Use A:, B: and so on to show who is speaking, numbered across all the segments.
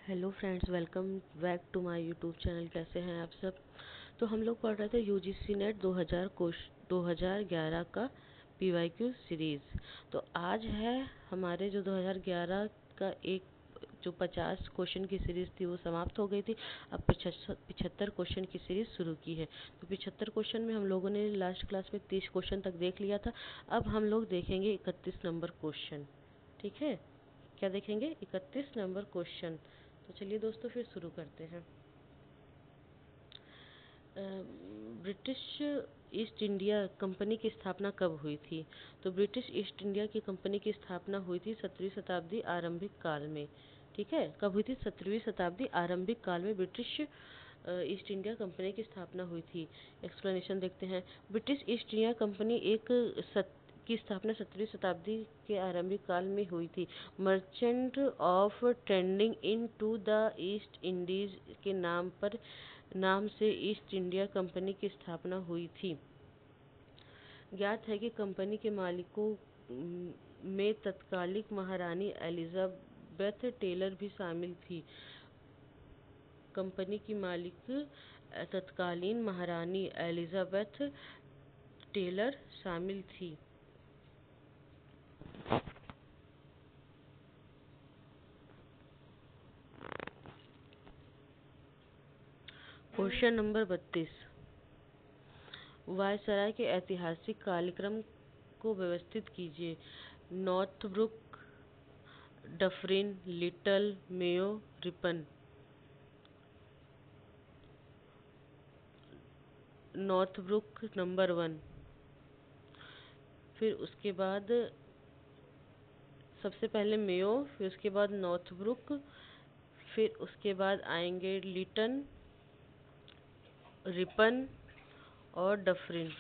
A: Hello friends, welcome back to my YouTube channel. कैसे हैं आप सब। तो हम लोग पढ़ रहे थे यूजीसी नेट 2011 का पीवाईक्यू सीरीज़। तो आज है हमारे जो 2011 का एक जो 50 क्वेश्चन की सीरीज़ थी वो समाप्त हो गई थी। अब 75 क्वेश्चन की सीरीज़ शुरू की है। तो 75 क्वेश्चन में हम लोगों ने लास्ट क्लास में 30 क्वेश्चन तक देख लिया था। अब हम लोग देखेंगे 31 नंबर क्वेश्चन। ठीक है, क्या देखेंगे? 31 नंबर क्वेश्चन। तो चलिए दोस्तों फिर शुरू करते हैं। ब्रिटिश ईस्ट इंडिया कंपनी की स्थापना कब हुई थी? तो ब्रिटिश ईस्ट इंडिया की कंपनी की स्थापना हुई थी 17वीं शताब्दी आरंभिक काल में। ठीक है, कब हुई थी? 17वीं शताब्दी आरंभिक काल में ब्रिटिश ईस्ट इंडिया कंपनी की स्थापना हुई थी। एक्सप्लेनेशन देखते हैं। ब्रिटिश ईस्ट इंडिया कंपनी की स्थापना 17वीं शताब्दी के आरंभिक काल में हुई थी। Merchant of trading into the East Indies के नाम से ईस्ट इंडिया कंपनी की स्थापना हुई थी। ज्ञात है कि कंपनी के मालिकों में तत्कालीन महारानी एलिजाबेथ टेलर भी शामिल थी। कंपनी की मालिक तत्कालीन महारानी एलिजाबेथ टेलर शामिल थी। क्वेश्चन नंबर 32, वायसराय के ऐतिहासिक कार्यक्रम को व्यवस्थित कीजिए। Northbrook, Dufferin, little, Mayo, Ripon. Northbrook number 1, फिर उसके बाद सबसे पहले मेयो, फिर उसके बाद नॉर्थब्रुक, फिर उसके बाद आएंगे लिटन, रिपन और Dufferin.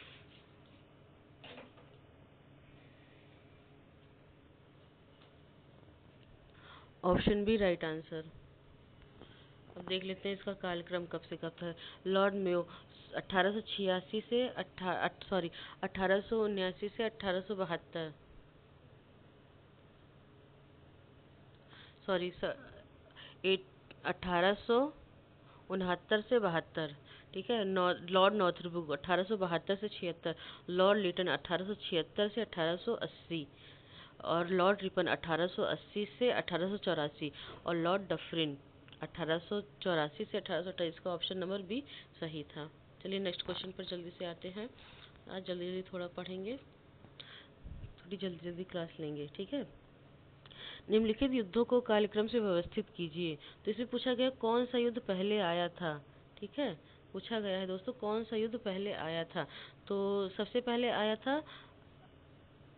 A: Option B right answer. अब देख लेते हैं इसका कार्यक्रम कब से कब था। लॉर्ड मेयो 1886 से 1879 से 1872, सॉरी 1869 से 72। ठीक है। लॉर्ड नॉर्थब्रुक 1872 से 76, लॉर्ड लिटन 1876 से 1880 और लॉर्ड रिपन 1880 से 1884 और लॉर्ड डफरिन 1884 से 1828 का ऑप्शन नंबर बी सही था। चलिए नेक्स्ट क्वेश्चन पर जल्दी से आते हैं। आज जल्दी जल्दी थोड़ा पढ़ेंगे, थोड़ी जल्दी जल्दी क्लास लेंगे। ठीक है। निम्नलिखित युद्धों को कालक्रम से व्यवस्थित कीजिए। तो इसमें पूछा गया कौन सा युद्ध पहले आया था। ठीक है, पूछा गया है दोस्तों कौन सा युद्ध पहले आया था। तो सबसे पहले आया था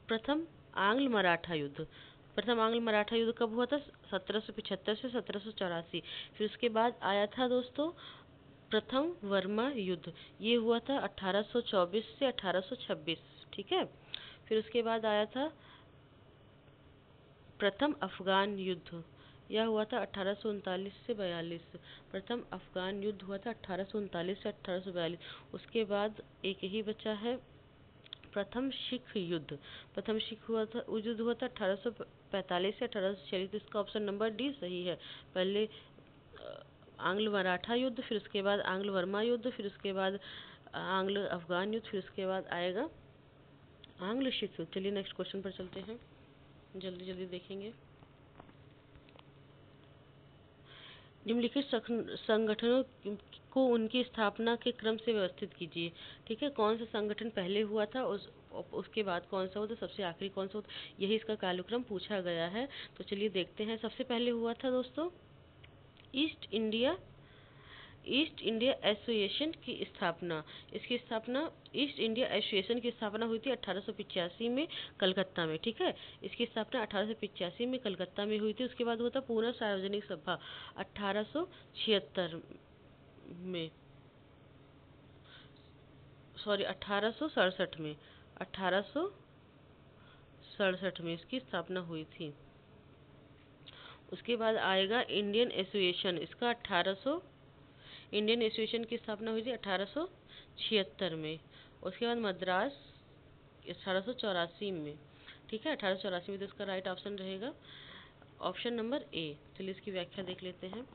A: प्रथम आंग्ल मराठा युद्ध। प्रथम आंग्ल मराठा युद्ध कब हुआ था? 1775 से 1784। फिर उसके बाद आया था दोस्तों प्रथम वर्मा युद्ध, ये हुआ था 1824 से 1826। ठीक है। फिर उसके बाद आया था प्रथम अफगान युद्ध, यह हुआ था 1839 से 42। प्रथम अफगान युद्ध हुआ था 1839 से 1842। उसके बाद एक ही बचा है प्रथम सिख युद्ध। प्रथम सिख युद्ध हुआ था 1845 से 1846। तो इसका ऑप्शन नंबर डी सही है। पहले आंग्ल मराठा युद्ध, फिर उसके बाद आंग्ल वर्मा युद्ध, फिर उसके बाद आंग्ल अफगान युद्ध, फिर उसके बाद आएगा आंग्ल सिख युद्ध। चलिए नेक्स्ट क्वेश्चन पर चलते हैं, जल्दी जल्दी देखेंगे। निम्नलिखित संगठनों को उनकी स्थापना के क्रम से व्यवस्थित कीजिए। ठीक है, कौन सा संगठन पहले हुआ था, उसके बाद कौन सा हुआ था, सबसे आखिरी कौन सा हुआ था, यही इसका कालक्रम पूछा गया है। तो चलिए देखते हैं। सबसे पहले हुआ था दोस्तों ईस्ट इंडिया एसोसिएशन की स्थापना। इसकी स्थापना ईस्ट इंडिया एसोसिएशन की स्थापना हुई थी 1885 में कलकत्ता में। ठीक है, इसकी स्थापना 1885 में कलकत्ता में हुई थी। उसके बाद हुआ था पूर्ण सार्वजनिक सभा 1876 में, सॉरी 1867 में, 1867 में इसकी स्थापना हुई थी। उसके बाद आएगा इंडियन एसोसिएशन। इसका इंडियन एसोसिएशन की स्थापना हुई थी 1876 में। उसके बाद मद्रास 1884 में। ठीक है, 1884 में। तो इसका राइट ऑप्शन रहेगा ऑप्शन नंबर ए। चलिए इसकी व्याख्या देख लेते हैं।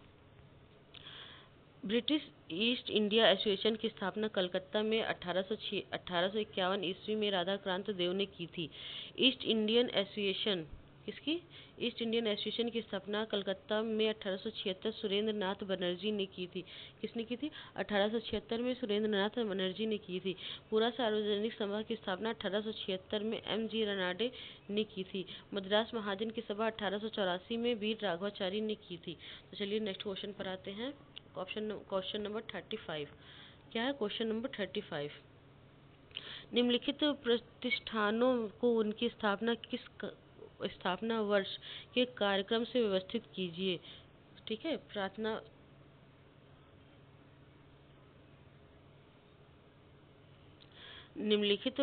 A: ब्रिटिश ईस्ट इंडिया एसोसिएशन की स्थापना कलकत्ता में 1851 ईस्वी में राधाकांत देव ने की थी। ईस्ट इंडियन एसोसिएशन किसकी ईस्ट इंडियन एसोसिएशन की स्थापना कलकत्ता में 1876 सुरेंद्र नाथ बनर्जी ने की थी। किसने की थी? 1876 में सुरेंद्र नाथ बनर्जी ने की थी। पूरा सार्वजनिक सभा की स्थापना 1876 में M.G. रनाडे ने की थी। मद्रास महाजन की सभा 1884 में वीर राघवाचारी ने की थी। तो चलिए नेक्स्ट क्वेश्चन पर आते हैं। Question number 35। क्या है क्वेश्चन नंबर 35? निम्नलिखित प्रतिष्ठानों को उनकी स्थापना वर्ष के कार्यक्रम से व्यवस्थित कीजिए। ठीक है, प्रार्थना निम्नलिखित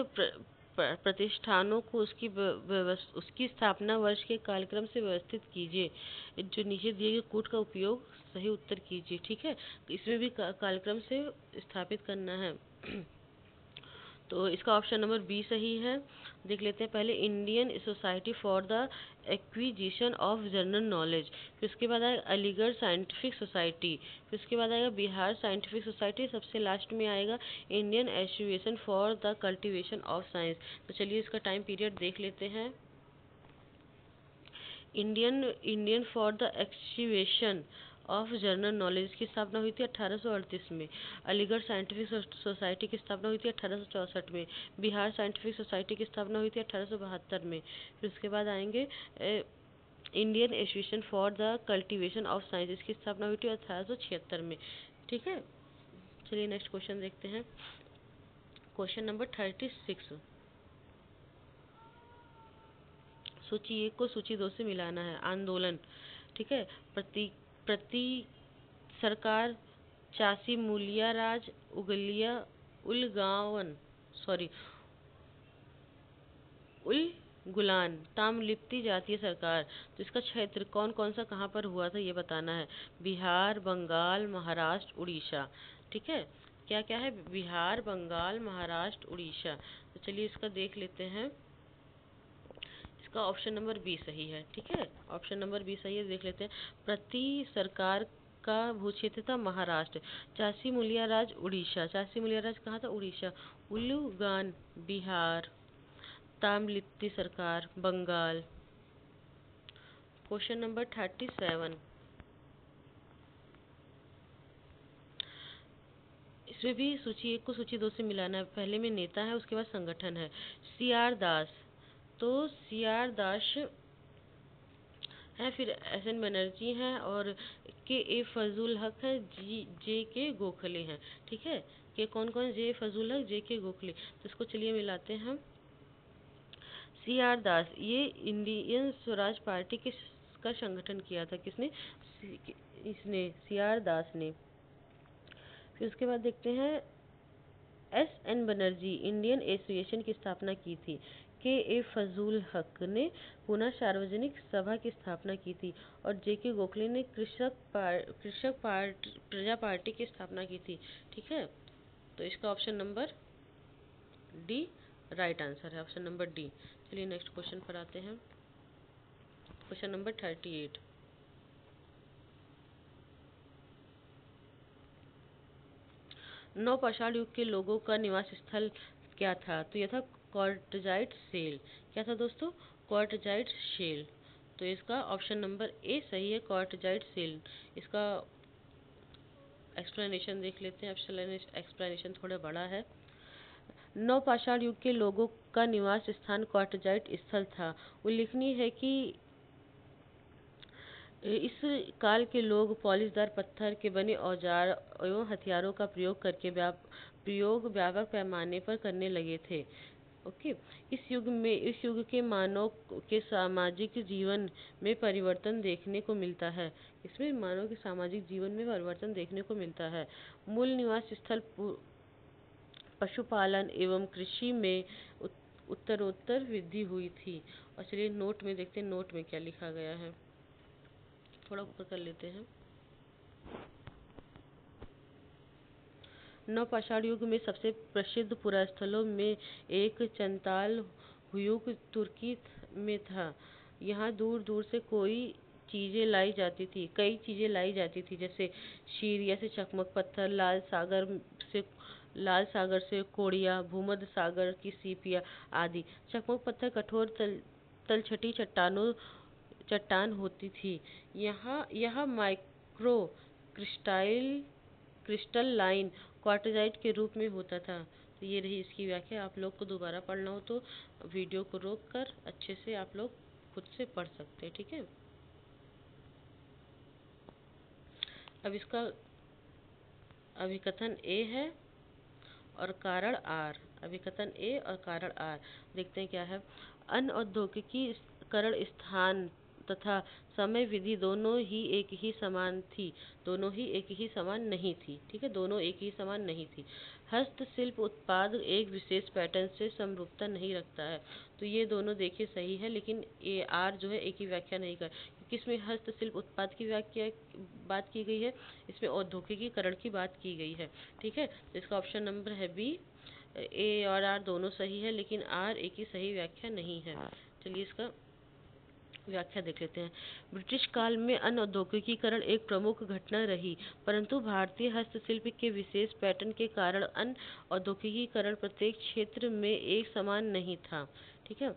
A: प्रतिष्ठानों को उसकी स्थापना वर्ष के कार्यक्रम से व्यवस्थित कीजिए। जो नीचे दिए गए कूट का उपयोग सही उत्तर कीजिए। ठीक है, इसमें भी कार्यक्रम से स्थापित करना है। तो इसका ऑप्शन नंबर बी सही है। देख लेते हैं पहले Indian society for the acquisition of general knowledge, फिर उसके बाद आएगा अलीगढ़ साइंटिफिक सोसाइटी, फिर उसके बाद आएगा बिहार साइंटिफिक सोसाइटी, सबसे लास्ट में आएगा Indian association for the cultivation of science. तो चलिए इसका टाइम पीरियड देख लेते हैं। Indian for the exhibition of general knowledge की स्थापना हुई थी 1838 में। अलीगढ़ साइंटिफिक सोसाइटी की स्थापना हुई थी 1864 में। बिहार साइंटिफिक सोसाइटी की स्थापना हुई थी 1872 में। फिर उसके बाद आएंगे Indian association for the cultivation of science, इसकी स्थापना हुई थी 1876 में। ठीक है, चलिए नेक्स्ट क्वेश्चन देखते हैं। Question number 36। सूची 1 को सूची 2 से मिलाना है। आंदोलन। ठीक है, प्रति सरकार, चासी मूलिया राज, उगलिया उलगावन सॉरी उल गुलान, ताम्रलिप्ति जातीय सरकार। तो इसका क्षेत्र कौन कौन सा कहाँ पर हुआ था ये बताना है। बिहार, बंगाल, महाराष्ट्र, उड़ीसा। ठीक है, क्या क्या है? बिहार, बंगाल, महाराष्ट्र, उड़ीसा। तो चलिए इसका देख लेते हैं। इसका ऑप्शन नंबर बी सही है। ठीक है, ऑप्शन नंबर बी सही है। देख लेते हैं। प्रति सरकार का भू क्षेत्र था महाराष्ट्र। चासी मूलिया राज उड़ीसा। चासी मूलिया राज कहाँ था? उड़ीसा। उलुगान बिहार। ताम्रलिप्ति सरकार बंगाल। Question number 37। इसमें भी सूची 1 को सूची 2 से मिलाना है। पहले में नेता है, उसके बाद संगठन है। C.R. दास, तो C.R. दास है, फिर S.N. बनर्जी हैं और K.A. फजूल हक है, J.K. गोखले हैं। ठीक है, के कौन कौन? J. फजूल हक, J.K. गोखले। तो इसको चलिए मिलाते हैं। C.R. दास ये इंडियन स्वराज पार्टी का संगठन किया था। किसने? इसने, C.R. दास ने। फिर उसके बाद देखते हैं S.N. बनर्जी इंडियन एसोसिएशन की स्थापना की थी। K.A. फजूल हक ने पुनः सार्वजनिक सभा की स्थापना की थी और J.K. गोखले ने प्रजा पार्टी की स्थापना की थी। ठीक है, तो इसका option number D right answer है, ऑप्शन नंबर डी। चलिए नेक्स्ट क्वेश्चन पर आते हैं। Question number 38। नवपाषाण युग के लोगों का निवास स्थल क्या था? तो यह था क्वार्टजाइट सेल। क्या था दोस्तों? क्वार्टजाइट सेल। तो इसका ऑप्शन नंबर ए सही है, क्वार्टजाइट सेल। इसका एक्सप्लेनेशन देख लेते हैं। एक्सप्लेनेशन थोड़ा बड़ा है। नवपाषाण युग के लोगों का निवास स्थान क्वार्टजाइट स्थल था। उल्लेखनीय है कि इस काल के लोग पॉलिशदार पत्थर के बने औजार एवं हथियारों का प्रयोग व्यापक पैमाने पर करने लगे थे। ओके, इस युग के मानव के सामाजिक जीवन में परिवर्तन देखने को मिलता है। इसमें मानव के सामाजिक जीवन में परिवर्तन देखने को मिलता है। मूल निवास स्थल पशुपालन एवं कृषि में उत्तरोत्तर वृद्धि हुई थी। और चलिए नोट में देखते हैं, नोट में क्या लिखा गया है। थोड़ा ऊपर कर लेते हैं। नवपाषाण युग में सबसे प्रसिद्ध पुरास्थलों में एक चंताल हुयूक तुर्की में था। यहाँ दूर दूर से कोई चीज़ें लाई जाती थी, कई चीज़ें लाई जाती थी, जैसे शीरिया से चकमक पत्थर, से लाल सागर से कोड़िया, भूमध्य सागर की सीपिया आदि। चकमक पत्थर कठोर तलछटी चट्टान होती थी। यह माइक्रो क्रिस्टाइल क्रिस्टल लाइन क्वार्टजाइट के रूप में होता था। तो ये रही इसकी व्याख्या। आप लोग को दोबारा पढ़ना हो तो वीडियो को रोक कर अच्छे से आप लोग खुद से पढ़ सकते हैं, ठीक है। अब इसका अभिकथन ए है और कारण आर। अभिकथन ए और कारण आर देखते हैं क्या है। अनऔद्योगिकीकरण स्थान तथा समय विधि दोनों ही एक ही समान थी, दोनों ही एक ही समान नहीं थी, ठीक है, दोनों एक ही समान नहीं थी। हस्तशिल्प उत्पाद एक विशेष पैटर्न से समरूपता नहीं रखता है। तो ये दोनों देखिए सही है, लेकिन ए आर जो है एक ही व्याख्या नहीं कर, क्योंकि इसमें हस्तशिल्प उत्पाद की व्याख्या बात की गई है, इसमें औद्योगिकीकरण की बात की गई है, ठीक है। तो इसका ऑप्शन नंबर है बी। ए और आर दोनों सही है, लेकिन आर एक ही सही व्याख्या नहीं है। चलिए इसका व्याख्या देख लेते हैं। ब्रिटिश काल में अनऔद्योगिकीकरण एक प्रमुख घटना रही, परंतु भारतीय हस्तशिल्प के विशेष पैटर्न के कारण अनऔद्योगिकीकरण प्रत्येक क्षेत्र में एक समान नहीं था, ठीक है।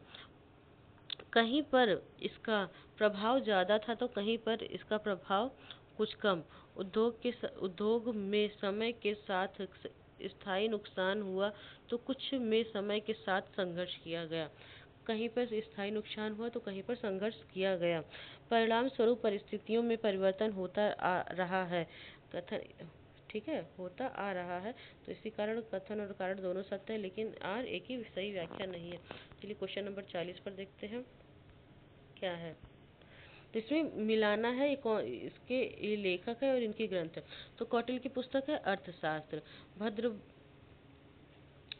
A: कहीं पर इसका प्रभाव ज़्यादा था तो कहीं पर इसका प्रभाव कुछ कम। उद्योग में समय के साथ स्थायी नुकसान हुआ तो कुछ में समय के साथ संघर्ष किया गया। कहीं पर स्थायी नुकसान हुआ तो कहीं पर संघर्ष किया गया। परिणाम स्वरूप परिस्थितियों में परिवर्तन होता आ रहा है। कथन ठीक है, होता आ रहा है। तो इसी कारण कथन और कारण दोनों सत्य है, लेकिन आर एक ही सही व्याख्या नहीं है। चलिए क्वेश्चन नंबर 40 पर देखते हैं क्या है। तो इसमें मिलाना है, इसके ये लेखक है और इनकी ग्रंथ है। तो कौटिल्य की पुस्तक है अर्थशास्त्र, भद्र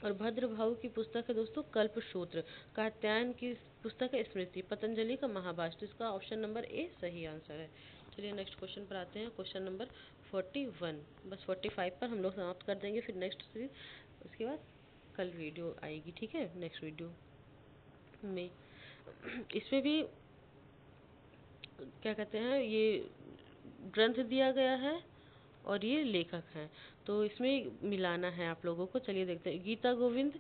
A: और भद्रभाऊ की पुस्तक है दोस्तों कल्पसूत्र, कात्यायन की पुस्तक है स्मृति, पतंजलि का महाभाष्य। तो इसका ऑप्शन नंबर ए सही आंसर है। चलिए नेक्स्ट क्वेश्चन पर आते हैं, क्वेश्चन नंबर 41। बस 45 पर हम लोग समाप्त कर देंगे, फिर नेक्स्ट सीरीज उसके बाद कल वीडियो आएगी, ठीक है। नेक्स्ट वीडियो में इसमें भी क्या कहते हैं, ये ग्रंथ दिया गया है और ये लेखक हैं, तो इसमें मिलाना है आप लोगों को। चलिए देखते हैं। गीता गोविंद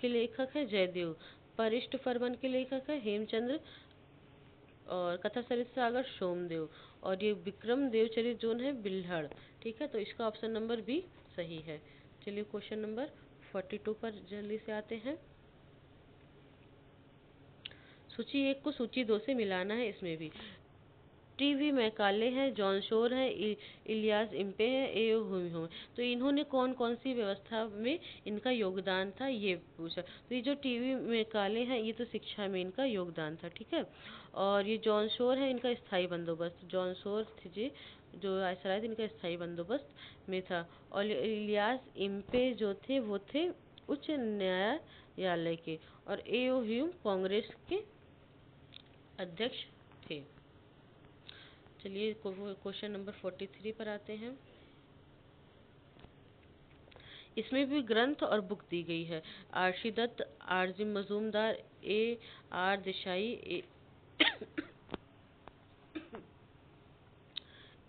A: के लेखक हैं जयदेव, परिष्ट पर्वन के लेखक है हेमचंद्र, और कथा सरित सागर सोमदेव, और ये विक्रम देवचरित जोन है बिल्हड़, ठीक है। तो इसका ऑप्शन नंबर बी सही है। चलिए क्वेश्चन नंबर 42 पर जल्दी से आते हैं। सूची 1 को सूची 2 से मिलाना है। इसमें भी टीवी मैकाले हैं, जॉन शोर है, इलियास इम्पे है, ए हुम। तो इन्होंने कौन कौन सी व्यवस्था में इनका योगदान था ये पूछा। तो ये जो टीवी मैकाले हैं ये तो शिक्षा में इनका योगदान था, ठीक है। और ये जॉन शोर है, इनका स्थायी बंदोबस्त, जॉन शोर थे जी जो आयसराय थे, इनका स्थायी बंदोबस्त में था। और इलियास इम्पे जो थे वो थे उच्च न्यायालय के, और ए ह्यूम कांग्रेस के अध्यक्ष थे। चलिए क्वेश्चन नंबर 43 पर आते हैं। इसमें भी ग्रंथ और बुक दी गई है। RC Dutt, R G Majumdar, A R Desai,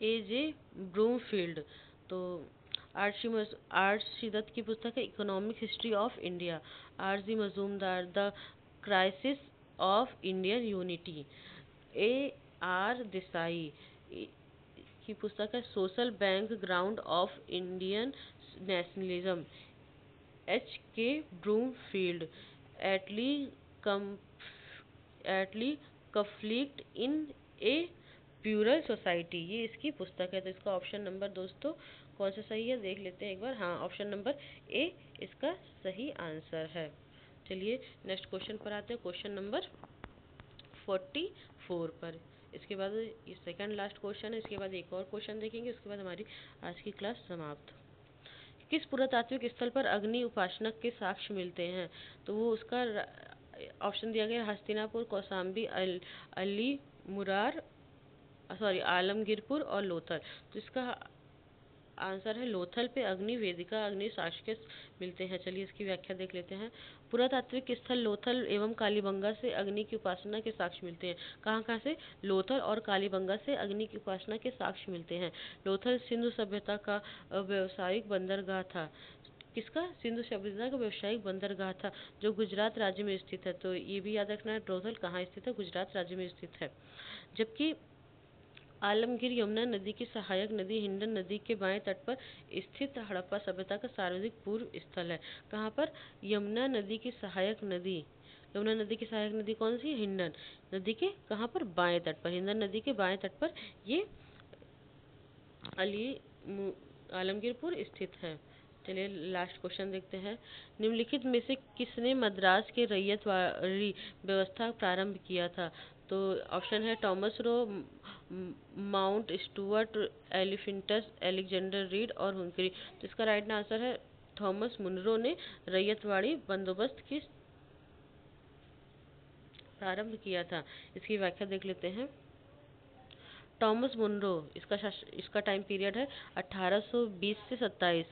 A: A J Broomfield. तो आरसी दत्त की पुस्तक है economic history of India, R G Majumdar the crisis of Indian unity, A R Desai की पुस्तक है social bank ground of Indian nationalism, H के ब्रूमफील्ड एटली एटली कफ्लिक्ट इन ए प्यूरल सोसाइटी, ये इसकी पुस्तक है। तो इसका ऑप्शन नंबर दोस्तों कौन सा सही है देख लेते हैं एक बार। हाँ, ऑप्शन नंबर ए इसका सही आंसर है। चलिए नेक्स्ट क्वेश्चन पर आते हैं, क्वेश्चन नंबर 44 पर। इसके बाद ये सेकंड लास्ट क्वेश्चन है, इसके बाद एक और क्वेश्चन देखेंगे, उसके बाद हमारी आज की क्लास समाप्त। किस पुरातात्विक स्थल पर अग्नि उपासना के साक्ष्य मिलते हैं? तो वो उसका ऑप्शन दिया गया हस्तिनापुर, कौशाम्बी, अली मुरार, सॉरी आलमगीरपुर और लोथल। तो इसका आंसर है लोथल पे अग्नि वेदिका अग्नि साक्ष्य मिलते हैं। चलिए इसकी व्याख्या देख लेते हैं। पुरातात्विक स्थल लोथल एवं कालीबंगा से अग्नि की उपासना के साक्ष्य मिलते हैं। कहाँ कहाँ से? लोथल और कालीबंगा से अग्नि की उपासना के साक्ष्य मिलते हैं। लोथल सिंधु सभ्यता का व्यावसायिक बंदरगाह था। किसका? सिंधु सभ्यता का व्यावसायिक बंदरगाह था, जो गुजरात राज्य में स्थित है। तो ये भी याद रखना है, लोथल कहाँ स्थित है? गुजरात राज्य में स्थित है। जबकि आलमगीर यमुना नदी की सहायक नदी हिंडन नदी के बाएं तट पर स्थित हड़प्पा सभ्यता का सर्वाधिक पूर्व स्थल है। कहाँ पर? यमुना नदी की सहायक नदी। यमुना नदी की सहायक नदी कौन सी? हिंडन नदी के कहाँ पर? बाएं तट पर। हिंडन नदी के बाएं तट पर ये अली आलमगीरपुर स्थित है। चलिए लास्ट क्वेश्चन देखते हैं। निम्नलिखित में से किसने मद्रास के रैयतवाड़ी व्यवस्था प्रारंभ किया था? तो ऑप्शन है Thomas Roe, Mountstuart, Elphinstone, Alexander Reed और हुनकरी। तो इसका राइट आंसर है थॉमस मुनरो ने रैयतवाड़ी बंदोबस्त की प्रारंभ किया था। इसकी व्याख्या देख लेते हैं। टॉमस मुनरो इसका टाइम पीरियड है 1820 से 27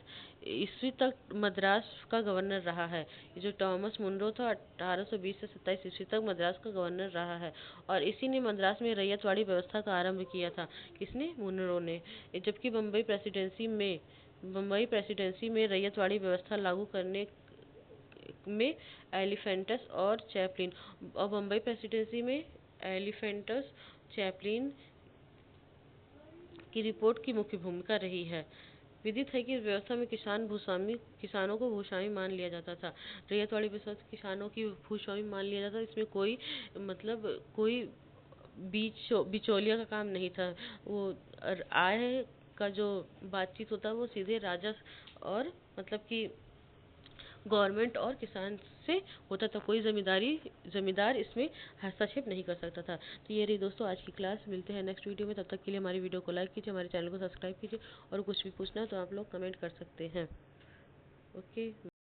A: ईस्वी तक मद्रास का गवर्नर रहा है। ये जो टॉमस मुनरो था 1820 से 27 ईस्वी तक मद्रास का गवर्नर रहा है, और इसी ने मद्रास में रैयतवाड़ी व्यवस्था का आरंभ किया था। किसने? मुनरो ने। जबकि बम्बई प्रेसिडेंसी में रैयतवाड़ी व्यवस्था लागू करने में एलिफेंटस और चैपलिन, और बम्बई प्रेसिडेंसी में एलिफेंटस चैपलिन की रिपोर्ट की मुख्य भूमिका रही है। विदित है कि इस व्यवस्था में किसानों को भूस्वामी मान लिया जाता था। रैयतवाड़ी व्यवस्था में किसानों की भूस्वामी मान लिया जाता था। इसमें कोई मतलब कोई बिचौलिया का काम नहीं था। वो आय का जो बातचीत होता है वो सीधे राजा और मतलब कि गवर्नमेंट और किसान से होता था। कोई जमींदार इसमें हस्तक्षेप नहीं कर सकता था। तो ये रही दोस्तों आज की क्लास। मिलते हैं नेक्स्ट वीडियो में। तब तक के लिए हमारी वीडियो को लाइक कीजिए, हमारे चैनल को सब्सक्राइब कीजिए, और कुछ भी पूछना है तो आप लोग कमेंट कर सकते हैं। ओके।